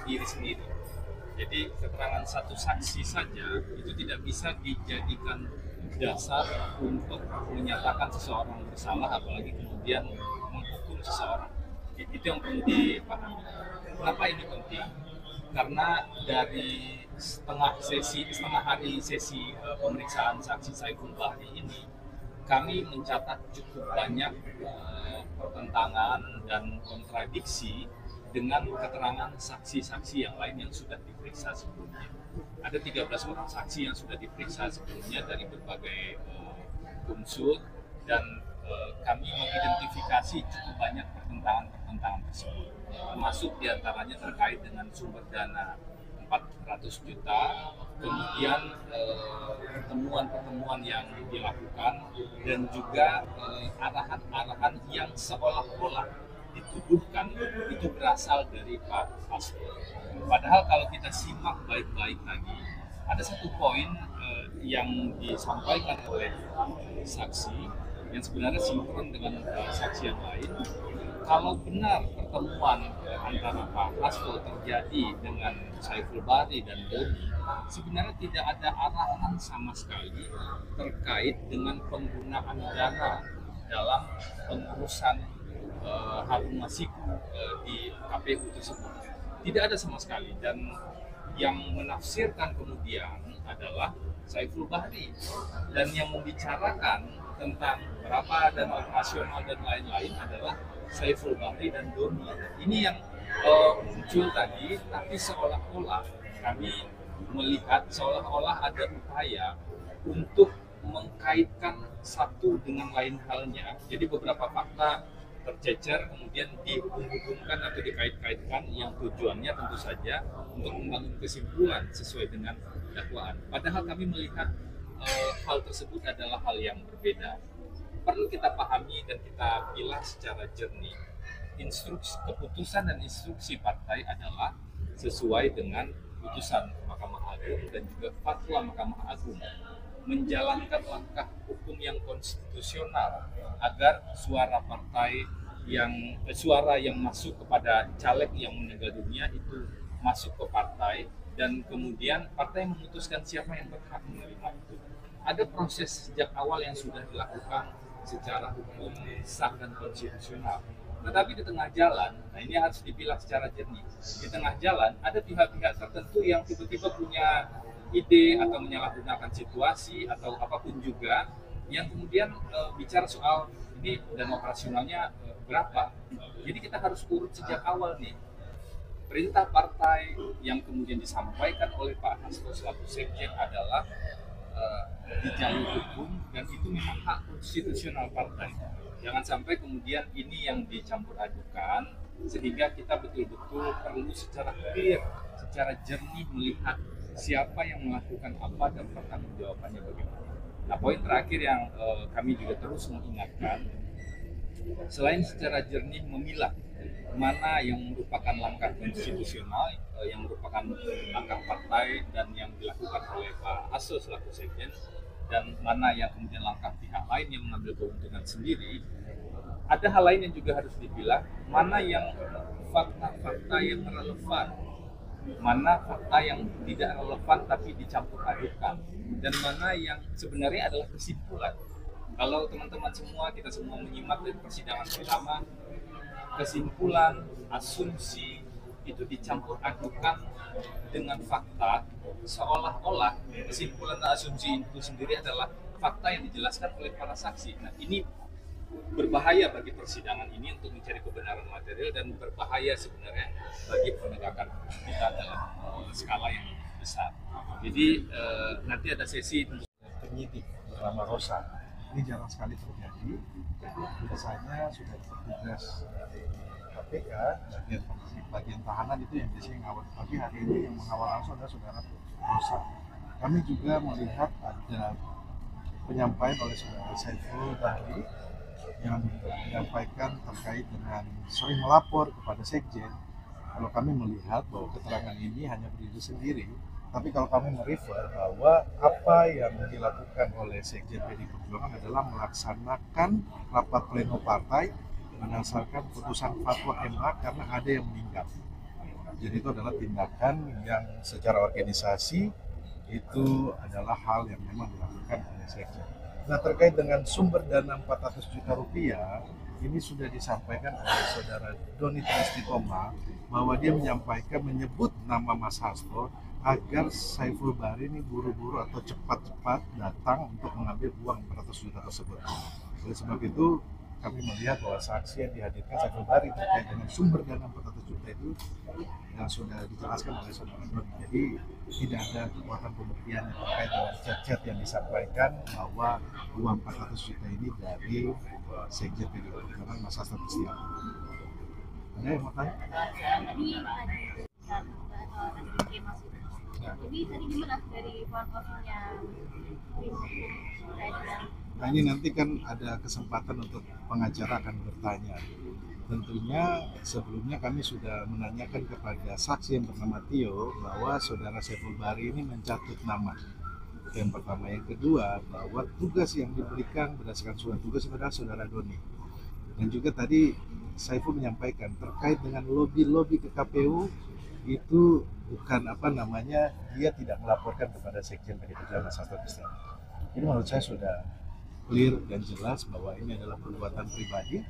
diri sendiri. Jadi keterangan satu saksi saja itu tidak bisa dijadikan dasar untuk menyatakan seseorang bersalah, apalagi kemudian menghukum seseorang. Itu yang perlu dipahami. Kenapa ini penting? Karena dari setengah hari sesi pemeriksaan saksi Saiful Bahri ini, kami mencatat cukup banyak pertentangan dan kontradiksi dengan keterangan saksi-saksi yang lain yang sudah diperiksa sebelumnya. Ada 13 orang saksi yang sudah diperiksa sebelumnya dari berbagai unsur, dan kami mengidentifikasi cukup banyak pertentangan tersebut, termasuk diantaranya terkait dengan sumber dana 400 juta, kemudian pertemuan-pertemuan yang dilakukan, dan juga arahan-arahan yang seolah-olah dituduhkan itu berasal dari Pak Hasto. Padahal kalau kita simak baik-baik lagi, ada satu poin yang disampaikan oleh saksi yang sebenarnya sinkron dengan saksi yang lain. Kalau benar pertemuan antara Pak Hasto terjadi dengan Saiful Bahri dan Doni, sebenarnya tidak ada arahan sama sekali terkait dengan penggunaan dana dalam pengurusan Harun Masiku di KPU tersebut. Tidak ada sama sekali, dan yang menafsirkan kemudian adalah Saiful Bahri, dan yang membicarakan tentang berapa dana operasional dan lain-lain adalah Saiful Bahri dan Doni. Ini yang muncul tadi, tapi seolah-olah kami melihat seolah-olah ada upaya untuk mengkaitkan satu dengan lain halnya. Jadi beberapa fakta tercecer kemudian dihubungkan atau dikait-kaitkan yang tujuannya tentu saja untuk membangun kesimpulan sesuai dengan dakwaan. Padahal kami melihat hal tersebut adalah hal yang berbeda. Perlu kita pahami dan kita pilah secara jernih. Keputusan dan instruksi partai adalah sesuai dengan putusan Mahkamah Agung dan juga fatwa Mahkamah Agung, menjalankan langkah hukum yang konstitusional agar suara yang masuk kepada caleg yang meninggal dunia itu masuk ke partai, dan kemudian partai memutuskan siapa yang berhak menerima itu. Ada proses sejak awal yang sudah dilakukan secara hukum sah dan konstitusional. Tetapi di tengah jalan, nah ini harus dipilah secara jernih. Di tengah jalan ada pihak-pihak tertentu yang tiba-tiba punya ide atau menyalahgunakan situasi atau apapun juga, yang kemudian bicara soal ini dan operasionalnya berapa. Jadi kita harus urut sejak awal nih. Perintah partai yang kemudian disampaikan oleh Pak Hasto selaku sekjen adalah di jalur hukum, dan itu memang hak konstitusional partai. Jangan sampai kemudian ini yang dicampur adukan, sehingga kita betul-betul perlu secara clear, secara jernih melihat siapa yang melakukan apa dan pertanggungjawabannya bagaimana. Nah, poin terakhir yang kami juga terus mengingatkan, selain secara jernih memilah mana yang merupakan langkah konstitusional, yang merupakan langkah partai dan yang dilakukan oleh Pak Hasto selaku sekjen, dan mana yang kemudian langkah pihak lain yang mengambil keuntungan sendiri, ada hal lain yang juga harus dipilah, mana yang fakta-fakta yang relevan, mana fakta yang tidak relevan tapi dicampur adukan, dan mana yang sebenarnya adalah kesimpulan. Kalau teman-teman semua, kita semua menyimak dari persidangan pertama, kesimpulan, asumsi itu dicampur adukan dengan fakta, seolah-olah kesimpulan dan asumsi itu sendiri adalah fakta yang dijelaskan oleh para saksi. Nah, ini berbahaya bagi persidangan ini untuk mencari kebenaran material, dan berbahaya sebenarnya bagi penegakan kita dalam skala yang besar. Jadi nanti ada sesi penyidik bernama Rosa. Ini jarang sekali terjadi. Biasanya sudah bertugas dari KPK, bagian tahanan itu yang biasanya mengawal. Tapi hari ini yang mengawal langsung adalah saudara Rosa. Kami juga melihat ada penyampaian oleh saudara Saiful Bahri yang menyampaikan terkait dengan sering melapor kepada sekjen. Kalau kami melihat bahwa keterangan ini hanya berdiri sendiri, tapi kalau kami merefer bahwa apa yang dilakukan oleh sekjen PDI Perjuangan adalah melaksanakan rapat pleno partai berdasarkan putusan fatwa MA karena ada yang meninggal. Jadi itu adalah tindakan yang secara organisasi itu adalah hal yang memang dilakukan oleh sekjen. Nah, terkait dengan sumber dana 400 juta rupiah, ini sudah disampaikan oleh saudara Doni Tristitoma bahwa dia menyebut nama Mas Hasto agar Saiful Bahri ini buru-buru atau cepat-cepat datang untuk mengambil uang 400 juta tersebut. Oleh sebab itu, kami melihat bahwa saksi yang dihadirkan Saiful Bahri terkait dengan sumber dana 400 juta itu yang sudah dijelaskan oleh saudara Doni. Jadi tidak ada kekuatan pembuktian yang terkait dengan chat-chat yang disampaikan bahwa uang 400 juta ini dari Sekjen PDI Perjuangan Mas Hasto Kristianto. Ada yang mau tanya? Jadi tadi gimana dari kuasa-kuasanya? Nah, ini nanti kan ada kesempatan untuk pengacara akan bertanya. Tentunya sebelumnya kami sudah menanyakan kepada saksi yang bernama Tio bahwa saudara Saiful Bahri ini mencatut nama. Yang pertama, yang kedua bahwa tugas yang diberikan berdasarkan surat tugas adalah saudara Doni. Dan juga tadi Saiful menyampaikan terkait dengan lobby ke KPU itu bukan dia tidak melaporkan kepada Sekjen PDI Perjuangan Mas Hasto Kristianto. Jadi menurut saya sudah clear dan jelas bahwa ini adalah perbuatan pribadi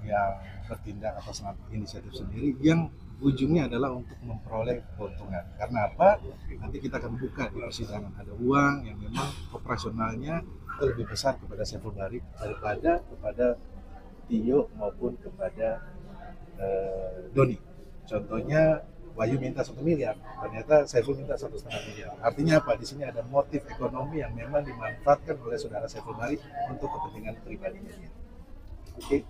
yang bertindak atas inisiatif sendiri yang ujungnya adalah untuk memperoleh keuntungan. Karena apa? Nanti kita akan buka di persidangan ada uang yang memang operasionalnya lebih besar kepada Saiful Bahri daripada kepada Tio maupun kepada Doni. Contohnya Wahyu minta 1 miliar, ternyata Saiful minta 1,5 miliar. Artinya apa? Di sini ada motif ekonomi yang memang dimanfaatkan oleh saudara Saiful Bahri untuk kepentingan pribadinya. Oke.